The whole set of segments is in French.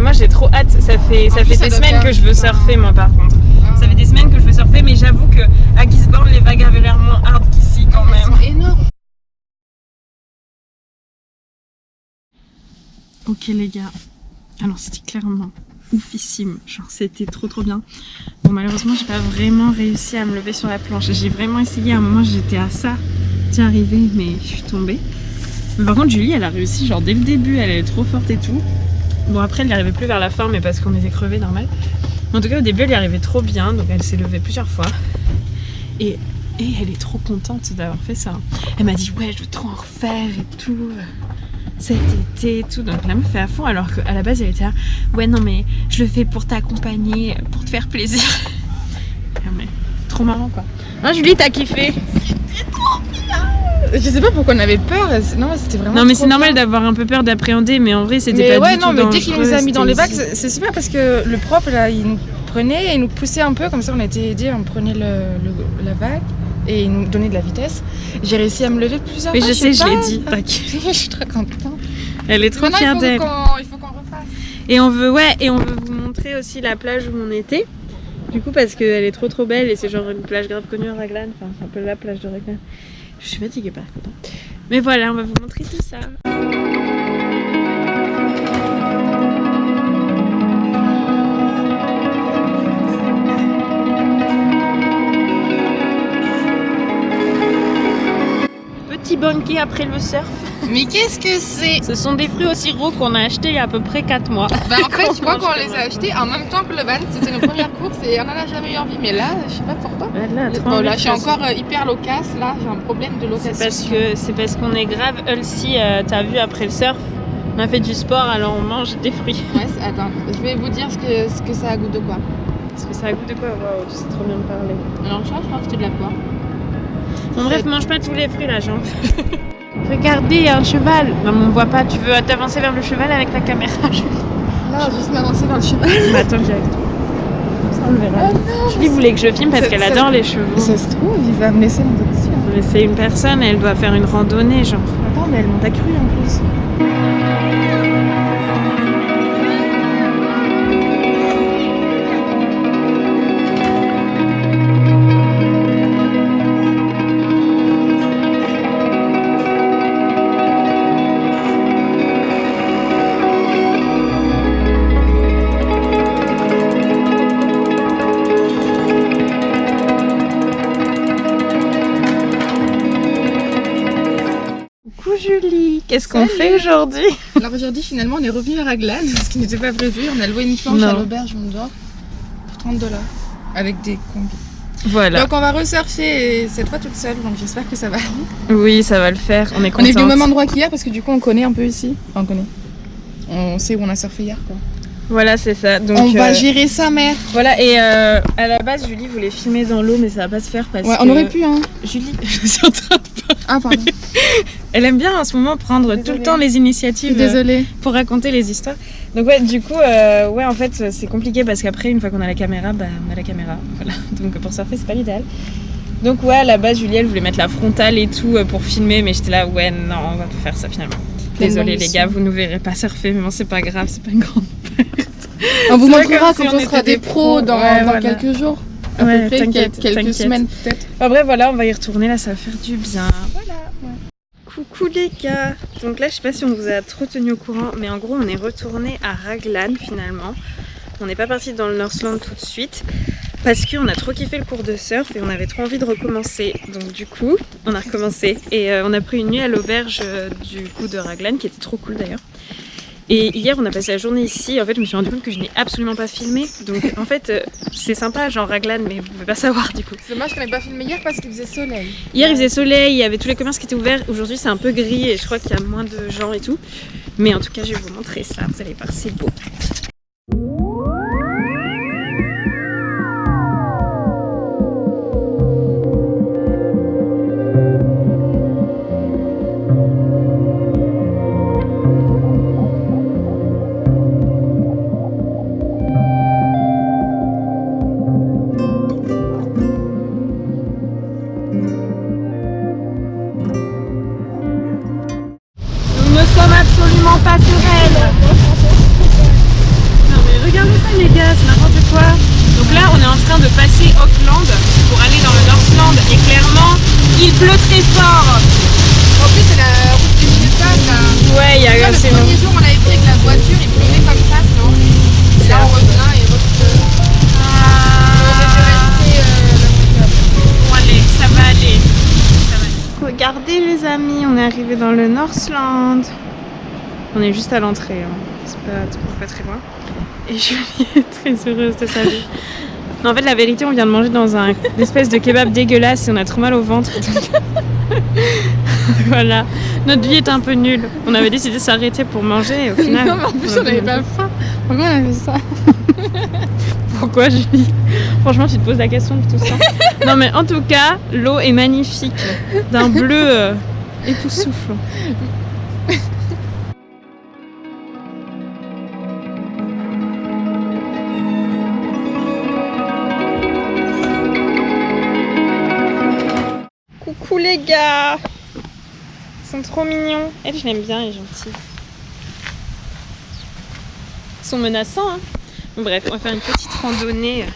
moi j'ai trop hâte, ça fait des semaines que je veux surfer moi par contre. Ça fait des semaines que je veux surfer mais j'avoue que à Gisborne les vagues avaient l'air moins hard qu'ici quand même. Elles sont énormes. Ok les gars, alors c'était clairement oufissime, genre c'était trop bien. Bon malheureusement j'ai pas vraiment réussi à me lever sur la planche, j'ai vraiment essayé, à un moment j'étais à ça d'y arriver mais je suis tombée. Mais par contre Julie elle a réussi genre dès le début, elle est trop forte et tout. Bon après elle n'y arrivait plus vers la fin mais parce qu'on était crevés normal. En tout cas au début elle y arrivait trop bien donc elle s'est levée plusieurs fois. Et elle est trop contente d'avoir fait ça. Elle m'a dit ouais je veux trop en refaire et tout. Cet été et tout, donc là me fait à fond alors qu'à la base elle était là ouais non mais je le fais pour t'accompagner, pour te faire plaisir. Ah, mais, trop marrant quoi. Hein Julie t'as kiffé? C'était trop bien. Je sais pas pourquoi on avait peur, non c'était vraiment. Non mais c'est normal d'avoir un peu peur d'appréhender mais en vrai c'était pas du tout dangereux. Mais dès qu'il nous a mis dans les vagues c'est super parce que le prof là il nous prenait et nous poussait un peu comme ça on a été aidés, on prenait la vague. Et il nous donnait de la vitesse. J'ai réussi à me lever plusieurs fois. Mais je sais, je l'ai dit, t'inquiète. Je suis très contente. Elle est trop fière d'elle. Il faut qu'on refasse. Et on veut vous montrer aussi la plage où on était. Du coup, parce qu'elle est trop belle et c'est genre une plage grave connue à Raglan. Enfin, c'est un peu la plage de Raglan. Je suis fatiguée par contre. Mais voilà, on va vous montrer tout ça. Petit banquet après le surf. Mais qu'est-ce que c'est? Ce sont des fruits au sirop qu'on a achetés il y a à peu près 4 mois. Bah en fait, je crois qu'on les a achetés en même temps que le van. C'était nos premières courses et on en a jamais eu envie. Mais là, je sais pas pourquoi. Là, je suis encore hyper loquace. Là, j'ai un problème de location. C'est parce qu'on est grave healthy. T'as vu après le surf, on a fait du sport alors on mange des fruits. Ouais, attends, je vais vous dire ce que ça a goût de quoi. Parce que ça a goût de quoi? Waouh, tu sais trop bien me parler. Alors je crois que c'était de la poire. Bon bref, mange pas tous les fruits là, Jean. Regardez, il y a un cheval. Non mais on voit pas, tu veux t'avancer vers le cheval avec la caméra? Là, juste m'avancer vers le cheval. Bah attends, j'ai avec toi. Comme ça on le verra. Julie voulait que je filme parce qu'elle adore les chevaux. Ça se trouve, il va me laisser monter dessus. Mais c'est une personne, elle doit faire une randonnée genre. Attends, mais elle monte à cru en plus. Julie, qu'est-ce qu'on fait aujourd'hui? Alors aujourd'hui finalement on est revenu à Raglan, ce qui n'était pas prévu. On a loué une planche à l'auberge Mondor pour $30 avec des combis. Voilà. Donc on va resurfer cette fois toute seule, donc j'espère que ça va. Oui, ça va le faire. On est contente. On est venu au même endroit qu'hier parce que du coup on connaît un peu ici. Enfin on connaît. On sait où on a surfé hier quoi. Voilà, c'est ça. Donc, on va gérer sa mère. Voilà, et à la base, Julie voulait filmer dans l'eau, mais ça va pas se faire parce que... on aurait pu, hein. Julie, je suis en train de parler. Ah, pardon. Elle aime bien en ce moment prendre tout le temps les initiatives pour raconter les histoires. Donc ouais, du coup, ouais, en fait, c'est compliqué parce qu'après, une fois qu'on a la caméra, bah, on a la caméra. Voilà. Donc pour surfer, c'est pas l'idéal. Donc ouais, à la base, Julie, elle voulait mettre la frontale et tout pour filmer, mais j'étais là, ouais, non, on va pas faire ça finalement. Désolée les gars, vous nous verrez pas surfer, mais bon, c'est pas grave, c'est pas une grande perte. On vous montrera quand on sera des pros dans quelques jours. Ouais, quelques semaines peut-être. Enfin, bref, voilà, on va y retourner, là ça va faire du bien. Voilà. Ouais. Coucou les gars. Donc là, je sais pas si on vous a trop tenu au courant, mais en gros, on est retourné à Raglan finalement. On n'est pas parti dans le Northland tout de suite parce qu'on a trop kiffé le cours de surf et on avait trop envie de recommencer. Donc du coup, on a recommencé et on a pris une nuit à l'auberge du coup de Raglan qui était trop cool d'ailleurs. Et hier on a passé la journée ici, en fait je me suis rendu compte que je n'ai absolument pas filmé. Donc en fait c'est sympa genre Raglan mais vous pouvez pas savoir du coup. C'est dommage qu'on n'ait pas filmé hier parce qu'il faisait soleil. Hier il faisait soleil, il y avait tous les commerces qui étaient ouverts. Aujourd'hui c'est un peu gris et je crois qu'il y a moins de gens et tout. Mais en tout cas je vais vous montrer ça, vous allez voir c'est beau. Absolument pas sereine. Il pleut très fort. En plus, c'est la route du Minnesota là. Ouais, il y a Le premier jour, on l'avait pris avec la voiture, il pleuvait comme ça, c'est horrible. Et là, on revient et repleut. On aurait dû rester là. Bon, allez, ça va aller. Regardez les amis, on est arrivé dans le Northland. On est juste à l'entrée, hein. C'est pas très loin. Et Julie est très heureuse de sa vie. Non, en fait, la vérité, on vient de manger dans une espèce de kebab dégueulasse et on a trop mal au ventre. Donc... voilà, notre vie est un peu nulle. On avait décidé de s'arrêter pour manger et au final... Non, mais en plus, on n'avait pas faim. Pourquoi on a fait ça? Pourquoi, Julie? Franchement, tu te poses la question de tout ça. Non, mais en tout cas, l'eau est magnifique. D'un bleu époustouflant. Coucou les gars! Ils sont trop mignons. Elle, je l'aime bien, elle est gentille. Ils sont menaçants, hein. Bon, bref, on va faire une petite randonnée.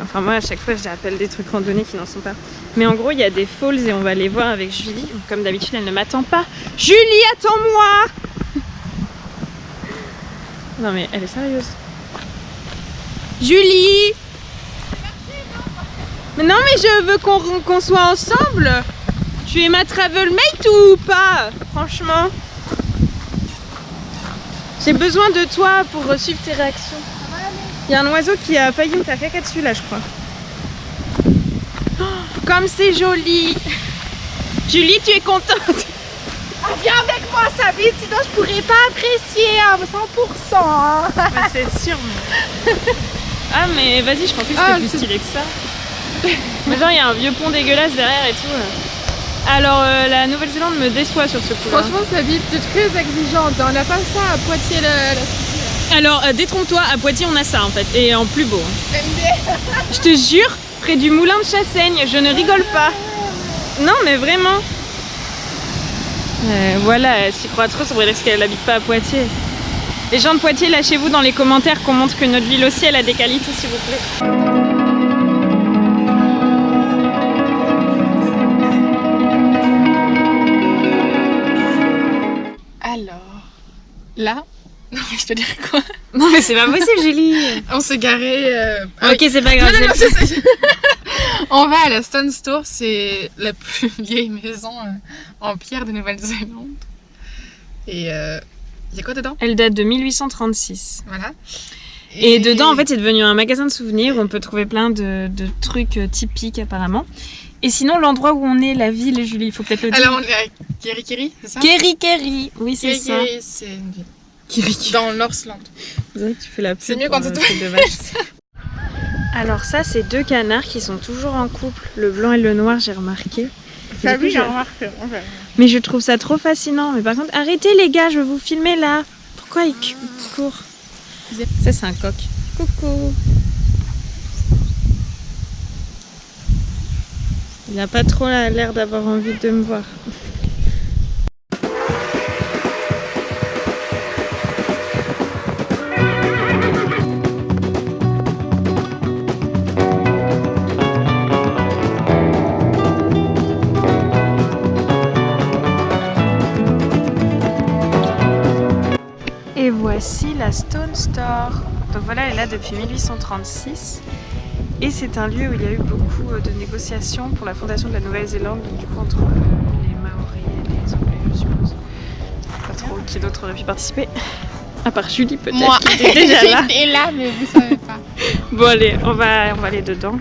Enfin, moi, à chaque fois, je l'appelle des trucs randonnées qui n'en sont pas. Mais en gros, il y a des falls et on va les voir avec Julie. Comme d'habitude, elle ne m'attend pas. Julie, attends-moi! Non, mais elle est sérieuse. Julie! Mais non, mais je veux qu'on soit ensemble. Tu es ma travel mate ou pas? Franchement. J'ai besoin de toi pour suivre tes réactions. Il y a un oiseau qui a failli me faire caca dessus là, je crois. Oh, comme c'est joli. Julie, tu es contente? Ah, viens avec moi, Sabine, sinon je pourrais pas apprécier à 100%. Hein. Bah, c'est sûr. Mais... ah, mais vas-y, je pensais que c'était plus stylé que ça. Mais genre, il y a un vieux pont dégueulasse derrière et tout. Alors, la Nouvelle-Zélande me déçoit sur ce coup-là. Franchement, Sabine, t'es très exigeante. On n'a pas ça à Poitiers, la cité. Alors, détrompe-toi, à Poitiers, on a ça en fait. Et en plus beau. Je te jure, près du moulin de Chassaigne, je ne rigole pas. Non, mais vraiment. Voilà, elle s'y croit trop, ça voudrait dire qu'elle n'habite pas à Poitiers. Les gens de Poitiers, lâchez-vous dans les commentaires qu'on montre que notre ville aussi, elle a des qualités, s'il vous plaît. Alors, là, non mais je te dire quoi? Non mais c'est pas possible, Julie. On s'est garé. Ok, c'est pas grave. On va à la Stone Store, c'est la plus vieille maison en pierre de Nouvelle-Zélande. Et il y a quoi dedans? Elle date de 1836. Voilà. Et dedans, en fait, c'est devenu un magasin de souvenirs où on peut trouver plein de trucs typiques apparemment. Et sinon, l'endroit où on est, la ville, Julie, il faut peut-être le dire. Alors, on est à Kerikeri, c'est ça? Kerikeri, oui, c'est ça. Kerikeri, c'est une ville. Kerikeri. Dans le Northland. C'est vrai que tu fais la pub. C'est mieux quand c'est toi. Alors ça, c'est deux canards qui sont toujours en couple. Le blanc et le noir, j'ai remarqué. Ah oui, j'ai remarqué. Mais je trouve ça trop fascinant. Mais par contre, arrêtez les gars, je veux vous filmer là. Pourquoi ils courent? Ça, c'est un coq. Coucou. Il n'a pas trop l'air d'avoir envie de me voir. Et voici la Stone Store. Donc voilà, elle est là depuis 1836. Et c'est un lieu où il y a eu beaucoup de négociations pour la fondation de la Nouvelle-Zélande, donc du coup entre les Maoris et les Anglais, je suppose. Pas trop qui d'autre aurait pu participer. À part Julie peut-être, moi, qui était déjà là. j'étais là, mais vous savez pas. Bon allez, on va aller dedans.